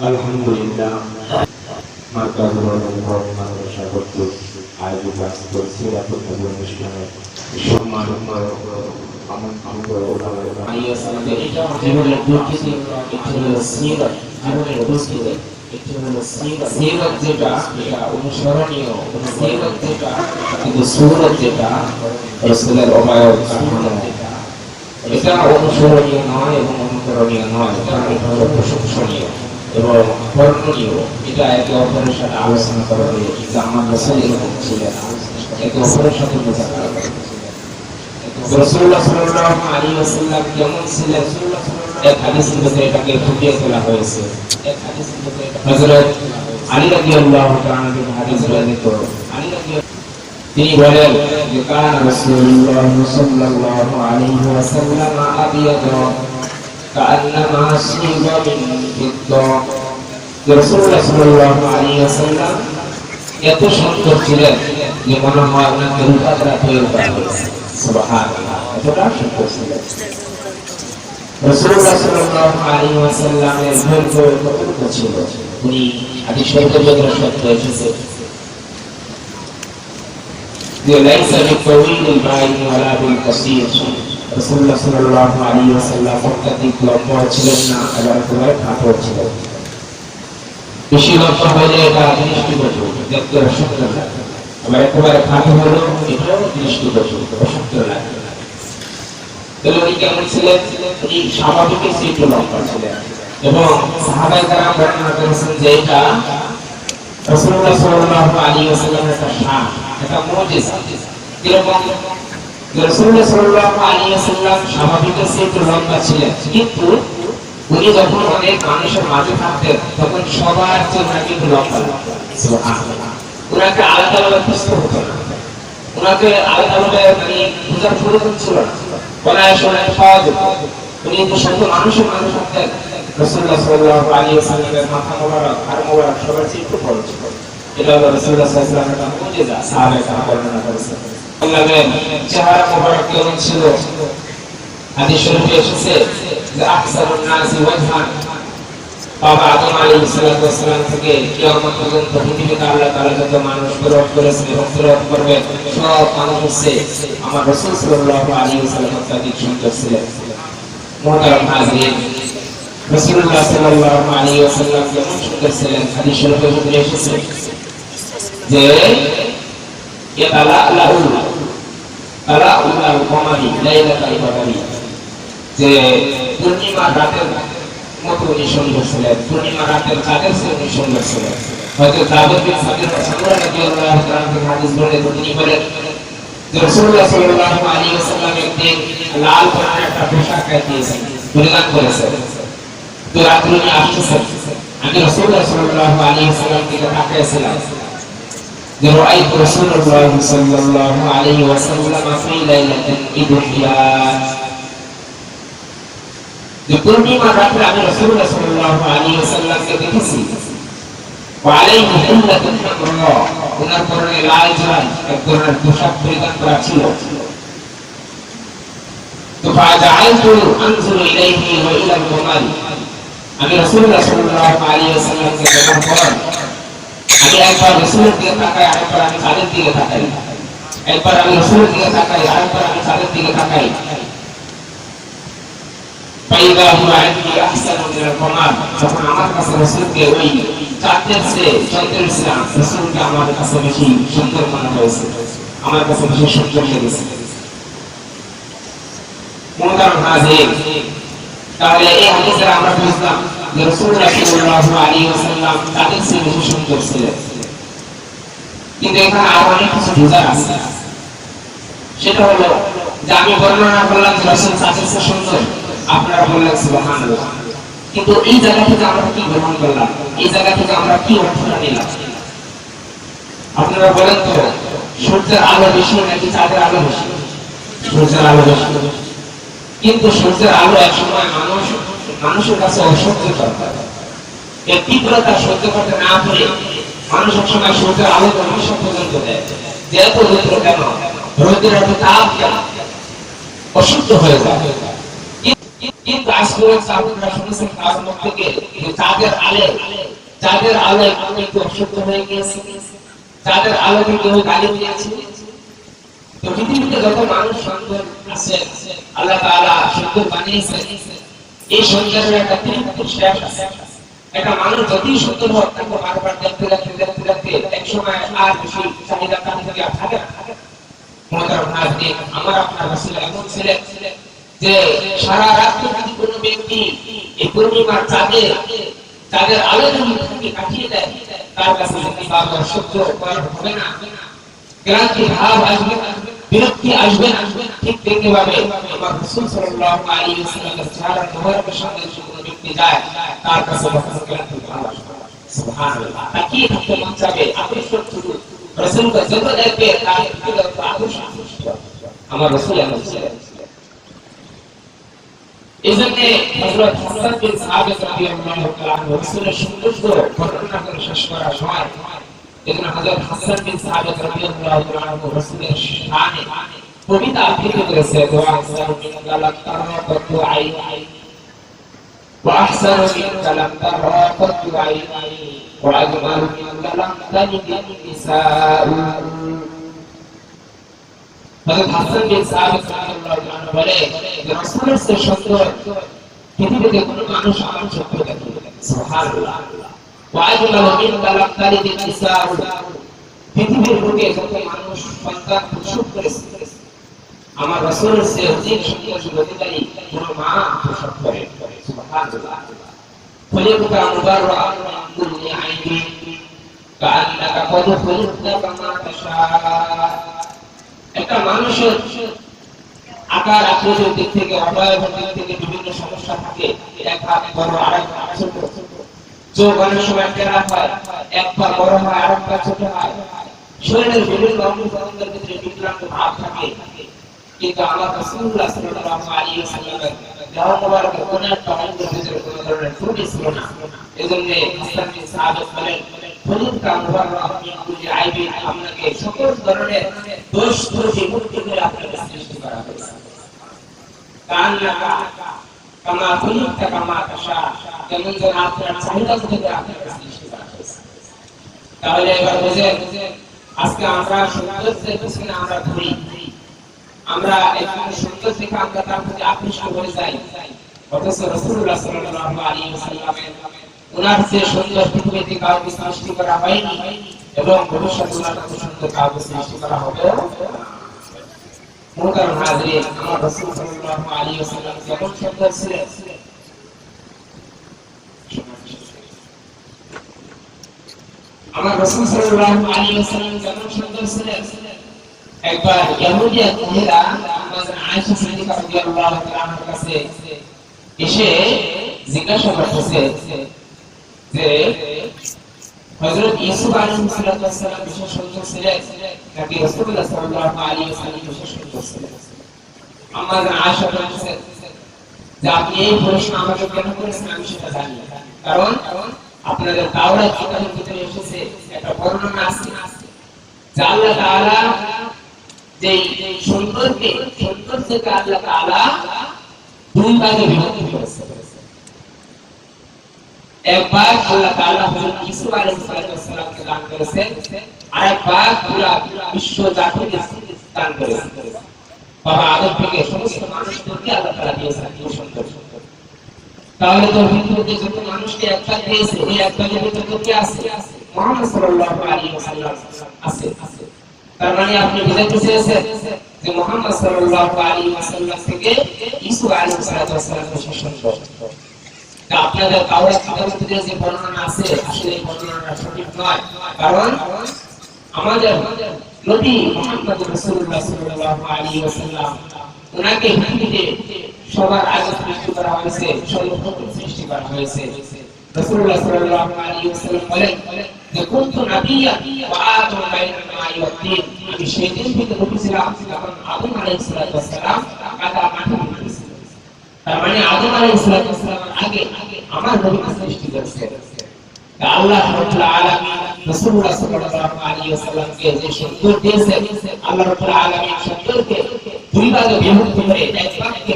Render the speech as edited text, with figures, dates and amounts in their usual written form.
আলহামদুলিল্লাহ মার্কাজুল উলুম মাদ্রাসা কর্তৃক আয়োজিত আজকের সিরাতুন নবী অনুষ্ঠানে সম্মানিত আমন্ত্রিত ওলামা জীবনের দুঃখিত একটি হলো সিরাত, জীবনের দুঃখিত একটি হলো সিরাত যেটা এটা অনুসরণীয়, সিরাত যেটা কিন্তু সুরত যেটা রাসূলের অবায়ব এটা অনুসরণীয় নয় এবং অনুকরণীয় নয়, এটা হলো প্রশংসনীয় এবং বর্ণনীয়। এটা একে অপরের সাথে আলোচনা করা হয়েছে যে আমার রাসূল এরকম ছিলেন, একে অপরের সাথে মোজাকারা করা। রাসূলুল্লাহ সাল্লাল্লাহু আলাইহি ওয়াসাল্লাম কেমন ছিলেন এক হাদিসের মধ্যে এটাকে ফুটিয়ে তোলা হয়েছে। এক হাদিসের মধ্যে হযরত আলী রাদিয়াল্লাহু তাআলা এর হাদিস বর্ণিত। তিনি বলেন যে কানা রাসূলুল্লাহ সাল্লাল্লাহু আলাইহি ওয়াসাল্লাম আবিয়াদা কাআন্নামা সিবা মিন ফিদ্দা। রাসূলুল্লাহ সাল্লাল্লাহু আলাইহি ওয়াসাল্লাম এত সুন্দর ছিলেন যে মনে হয় ওনাকে রূপা দ্বারা তৈরি করা হয়েছে। সুবহানাল্লাহ, এতটা সুন্দর ছিলেন রাসূলুল্লাহ সাল্লাল্লাহু আলাইহি ওয়াসাল্লামের ধৈর্য কতটুকু ছিল। উনি হাদিস শরীফের মধ্যে সত্য এসেছে যে লাইসা বিতাওয়িল বাইন ওয়ালা বিল কাসীর। রাসূলুল্লাহ সাল্লাল্লাহু আলাইহি ওয়াসাল্লাম অত্যধিক লম্বা ছিলেন না, আবার একেবারে খাটো ছিলেন। বেশি লম্বা হলে এটা দৃষ্টিগোচর, দেখতে সুন্দর লাগে, আবার একেবারে খাটো হলো এটাও দৃষ্টিগোচর, অসুন্দর লাগে। তাহলে উনি কেমন ছিলেন? উনি স্বাভাবিকই একটু লম্বা ছিলেন এবং সাহাবায়ে কেরাম বর্ণনা করেছেন যে এটা রাসূলুল্লাহ সাল্লাল্লাহু আলাইহি ওয়াসাল্লামের একটা শান, একটা মুজিজা। কিরকম? রাসূলুল্লাহ সাল্লাল্লাহু আলাইহি ওয়াসাল্লাম স্বাভাবিকই একটু লম্বা ছিলেন, কিন্তু উনি যখন অনেক মানুষের মাঝে থাকতেন তখন সবার চেয়ে নাকি একটু লম্বা লাগতো। সুবহানাল্লাহ, উনাকে আলাদা আলাদা প্রশ্ন হতো না, উনাকে আলাদা আলাদা মানে বোঝার প্রয়োজন ছিল না, বলায় শোনায় পাওয়া যেত। উনি তো শত মানুষের মাঝে থাকতেন। রাসূলুল্লাহ সাল্লাল্লাহু আলাইহি ওয়াসাল্লামের মাথা মোবারক আর মোবারক সবার চেয়ে একটু বড় ছিল। এটা হলো রাসূলুল্লাহ সাল্লাল্লাহু আলাইহি ওয়াসাল্লামের একটা মুজিজা। সাহাবায়ে কেরাম বর্ণনা করেছেন আল্লাহর চেহারা মোবারক কেমন ছিল। হাদিস শরীফে এসেছে যে আহসানুন নাসি ওয়াজহান, বাবা আদম আলাইহিস সালাম থেকে কিয়ামত পর্যন্ত পৃথিবীতে আল্লাহ তাআলা যত মানুষ প্রেরণ করেছেন এবং প্রেরণ করবেন সব মানুষ হচ্ছে আমার রাসূল সাল্লাল্লাহু আলাইহি ওয়াসাল্লাম অত্যধিক সুন্দর ছিলেন। মুহতারাম হাজিরিন, রাসূলুল্লাহ সাল্লাল্লাহু আলাইহি ওয়াসাল্লাম কেমন সুন্দর ছিলেন হাদিস শরীফে এসেছে যে ইয়াতালাআলাউল তালাউল কমারি লাইলাতাল বদরি, যে পূর্ণিমা রাতের মতো উনি সুন্দর ছিলেন, পূর্ণিমা রাতের চাঁদের চেয়ে উনি সুন্দর ছিলেন। হয়তো জাবের বিন সামূরা রাদিয়াল্লাহু তাআলা থেকে হাদিস বর্ণিত, তিনি বলেন যে রাসূলুল্লাহ সাল্লাল্লাহু আলাইহি ওয়াসাল্লাম একদিন লাল বর্ণের একটা পোশাক গায়ে দিয়েছেন, পরিধান করেছেন। তো রাতে উনি আসতেছেন, আমি রাসূলুল্লাহ সাল্লাল্লাহু আলাইহি ওয়াসাল্লাম থেকে তাকিয়েছিলাম যে রাআইতু রাসূলুল্লাহ সাল্লাল্লাহু আলাইহি ওয়াসাল্লাম ফি লাইলাতিন ইদহিয়াত, যে পূর্ণিমা রাতে আমি রাসূলুল্লাহ সাল্লাল্লাহু আলাইহি ওয়াসাল্লামকে দেখেছি। ওয়া আলাইহি হিল্লাতুন হামরা, ওনার পরনে লাল জোড়ায় এক ধরনের পোশাক পরিধান করা ছিল। তো ফাজাআলতু আনজুরু ইলাইহি ওয়া ইলা আল-কমারি, আমি রাসূলুল্লাহ সাল্লাল্লাহু আলাইহি ওয়াসাল্লামকে দেখার পর আমি একবার রাসূলের দিকে তাকাই, আরেকবার আমি চাঁদের দিকে তাকাই, একবার আমি রাসূলের দিকে তাকাই, আরেকবার আমি চাঁদের দিকে তাকাই। ফাইদা হুয়া ইনদি আহসানু মিনাল কমার, যখন আমার কাছে রাসূলকে ওই চাঁদের চেয়ে চন্দ্রের চেয়ে রাসূলকে আমার কাছে বেশি সুন্দর মনে হয়েছে, আমার কাছে বেশি সুন্দর লেগেছে। মুহতারাম হাজির, তাহলে এই হাদিস দ্বারা আমরা বুঝলাম যে রাসূলুল্লাহ সাল্লাল্লাহু আলাইহি ওয়াসাল্লাম তাদের চেয়ে বেশি সুন্দর ছিলেন। কিন্তু এখানে আরো অনেক কিছু বোঝার আছে, সেটা হলো যে আমি বর্ণনা করলাম যে রাসূল তাদের চেয়ে সুন্দর, আপনারা বললেন সুবহানাল্লাহ, কিন্তু এই জায়গা থেকে আমরা কি গ্রহণ করলাম, এই জায়গা থেকে আমরা কি অর্থটা নিলাম? আপনারা বলেন তো, সূর্যের আলো বেশি নাকি চাঁদের আলো বেশি? সূর্যের আলো বেশি, কিন্তু সূর্যের আলো একসময় মানুষের কাছে অসহ্যকর, এর তীব্রতা সহ্য করতে না পারে মানুষ একসময় সূর্যের আলো নমস্কার পর্যন্ত দেয়, যে এত রৌদ্র কেন, রৌদ্রের এত তাপ কেন, অসহ্য হয়ে যায়। কিন্তু আজকে আপনারা শুনেছেন কারোর মুখ থেকে যে যাদের আলো একটু অসহ্য হয়ে গিয়েছে, যাদের আলোকে কেউ গালি দিয়েছে। তো পৃথিবীতে যত মানুষ সুন্দর আছে আল্লাহ তাআলা সুন্দর বানিয়েছেন, এই সৌন্দর্যের একটা শেষ আছে। একটা মানুষ যতই সুন্দর হোক তাকে বারবার দেখতে এক সময় আর বেশি চাহিদা তার থেকে আর থাকে না। আমার আপনার রাসূল এমন ছিলেন যে সারা রাত যদি কোনো ব্যক্তি এই পূর্ণিমার চাঁদের আলো যদি কাটিয়ে দেয়, তার কাছে সহ্য করা হবে না, ক্লান্তি ভাব আসবে, বিরক্তি আসবে না। ঠিক তেমনি ভাবে আমার রাসূল সাল্লাল্লাহু আলাইহি ওয়াসাল্লামের চেহারা মোবারকের সামনে যদি কোনো ব্যক্তি যায়, তার কাছে ক্লান্তি ভাব আসবে। সুবহানাল্লাহ, তাকিয়ে থাকতে মন চাবে, আকর্ষণ শুরু রাসূলকে যত দেখবে তার ভিতরে আকর্ষণ আমার রাসূল এমন ছিলেন। এজন্য হযরত হাসান বিন সাবিত রাদিয়াল্লাহু তাআলা রাসূলের সৌন্দর্য বর্ণনা করে শেষ করার সময় এজন্য হযরত হাসান বিন সাবিত রাদিয়াল্লাহু তাআলা রাসূলের শানে কবিতা আবৃত্তি করেছে। দোয়া আহসানু মিন কালাম তারাকাতু আইনি ওয়া আহসানু মিন কালাম তারাকাতু আইনি ওয়া আজমালু মিন কালাম তালিদিন নিসাউ। হযরত হাসান বিন সাবিত রাদিয়াল্লাহু তাআলা বলে যে রাসূলের চেয়ে সুন্দর পৃথিবীতে কোনো মানুষ আমার চোখে দেখে না। সুবহানাল্লাহ। ওয়া আজমালু মিন কালাম তালিদিন নিসাউ, পৃথিবীর বুকে যত মানুষ সন্তান প্রসব করেছে আমার রাসূলের চেয়ে অধিক সৌন্দর্য অধিকারী কোনো মা প্রসব করে। সুবহানাল্লাহ। খলিকুকা মুবাররাআন মিন কুল্লি আইনি কাআন্নাকা কদ খুলিকতা কামা তাশা। একটা মানুষের আকার আকৃতির দিক থেকে, অবয়বের দিক থেকে বিভিন্ন সমস্যা থাকে। এক হাত বড়, আরেক হাত ছোট, চোখ অনেক সময় টেরা হয়, এক পা বড় হয়, আরেক পা ছোট হয়, শরীরের বিভিন্ন অঙ্গ-প্রত্যঙ্গের ভিতরে বিকলাঙ্গ ভাব থাকে। কিন্তু আমার রাসূলুল্লাহ সাল্লাল্লাহু আলাইহি ওয়াসাল্লামের দেহ মোবারকের কোন একটা অঙ্গের ভিতরে কোনো ধরনের ত্রুটি ছিল না। এজন্য হাসান বিন সাবিত বলেন, খলিকুকা মুবাররাআন মিন কুল্লি আইবিন, আপনাকে সকল ধরনের দোষ ত্রুটি মুক্ত করে আপনাকে সৃষ্টি করা হয়েছে। কাআন্নাকা কামা খুলিকতা কামা তাশা, যেমন যেন আপনার চাহিদা থেকে আপনাকে সৃষ্টি করা হয়েছে। তাহলে এবার বুঝেন, আজকে আমরা সৌন্দর্যের পিছনে আমরা ঘুরি, আমরা একটু সুন্দর দেখে আমরা তার প্রতি আকৃষ্ট হয়ে যাই, অথচ রাসূলুল্লাহ সাল্লাল্লাহু আলাইহি ওয়াসাল্লামের ওনার যে সুন্দর পৃথিবীতে কাউকে সৃষ্টি করা হয়নি এবং ভবিষ্যতে ওনার মতো সুন্দর কাউকে সৃষ্টি করা হবে না। মুহতারাম হাজিরিন, আমার রাসূল সাল্লাল্লাহু আলাইহি ওয়াসাল্লাম কেমন সুন্দর ছিলেন, আমার রাসূল সাল্লাল্লাহু আলাইহি ওয়াসাল্লাম কেমন সুন্দর ছিলেন। একবার ইহুদিয়া মহিলা আমাদের আয়েশা সিদ্দিকা রাদিয়াল্লাহু তাআলার কাছে এসে জিজ্ঞাসা করতেছে যে হযরত ইউসুফ আলাইহিস সালাম বিশেষ সুন্দর ছিলেন নাকি রাসূলুল্লাহ সাল্লাল্লাহু আলাইহি ওয়াসাল্লাম বিশেষ সুন্দর ছিলেন। আমাদের আয়েশা বলতেছে যে আপনি এই প্রশ্ন আমাকে কেন করেছেন আমি সেটা জানি না, কারণ আপনাদের তাওরাত কিতাবের ভিতরে এসেছে একটা বর্ণনা আছে যে আল্লাহ তাআলা যে সৌন্দর্যকে আল্লাহ তাআলা দুই ভাগে বিভক্ত করেছেন। একবার আল্লাহ তাআলা হযরত ইউসুফ আলাইহিস সালামকে দান করেছেন, আরেকবার পুরো বিশ্ব জাতিকে দান করেছেন। বাবা আদম থেকে সমস্ত মানুষদেরকে আল্লাহ তাআলা দিয়েছেন এই সৌন্দর্য। তাহলে তো হিন্দুদের যত মানুষকে একটা দিয়েছে, এই একটা ভিতরে কে আছে? মুহাম্মদ সাল্লাল্লাহু আলাইহি ওয়াসাল্লাম আছে। তার মানে আপনি বুঝাতে চেয়েছেন যে মুহাম্মদ সাল্লাল্লাহু আলাইহি ওয়াসাল্লাম থেকে ইসু আলাইহিস সালাম বেশি সুন্দর। তা আপনাদের তাওরাত কিতাবের ভিতরে যে বর্ণনা আছে আসলে এই বর্ণনাটা সঠিক নয়, কারণ আমাদের নবী মুহাম্মদ রাসূলুল্লাহ সাল্লাল্লাহু আলাইহি ওয়াসাল্লাম ওনাকে পৃথিবীতে সবার আগে সৃষ্টি করা হয়েছে, সর্বপ্রথম সৃষ্টি করা হয়েছে। রাসূলুল্লাহ সাল্লাল্লাহু আলাইহি ওয়াসাল্লাম বলেন যে কুনতু নাবিয়্যান ওয়া আদম বাইনাল মাই ওয়াত তিন, আমি সেদিন থেকে নবী ছিলাম যখন আদম আলাইহিস সালাম কাদা মাটি ছিল। তার মানে আদম আলাইহিস সালামের আগে আমার নবীকে সৃষ্টি করেছে। তা আল্লাহ রাব্বুল আলামিন রাসূলুল্লাহ সাল্লাল্লাহু আলাইহি ওয়াসাল্লামকে যে সুন্দর দিয়েছেন, আল্লাহ রাব্বুল আলামিন সুন্দরকে দুই ভাগে বিভক্ত করে এক ভাগে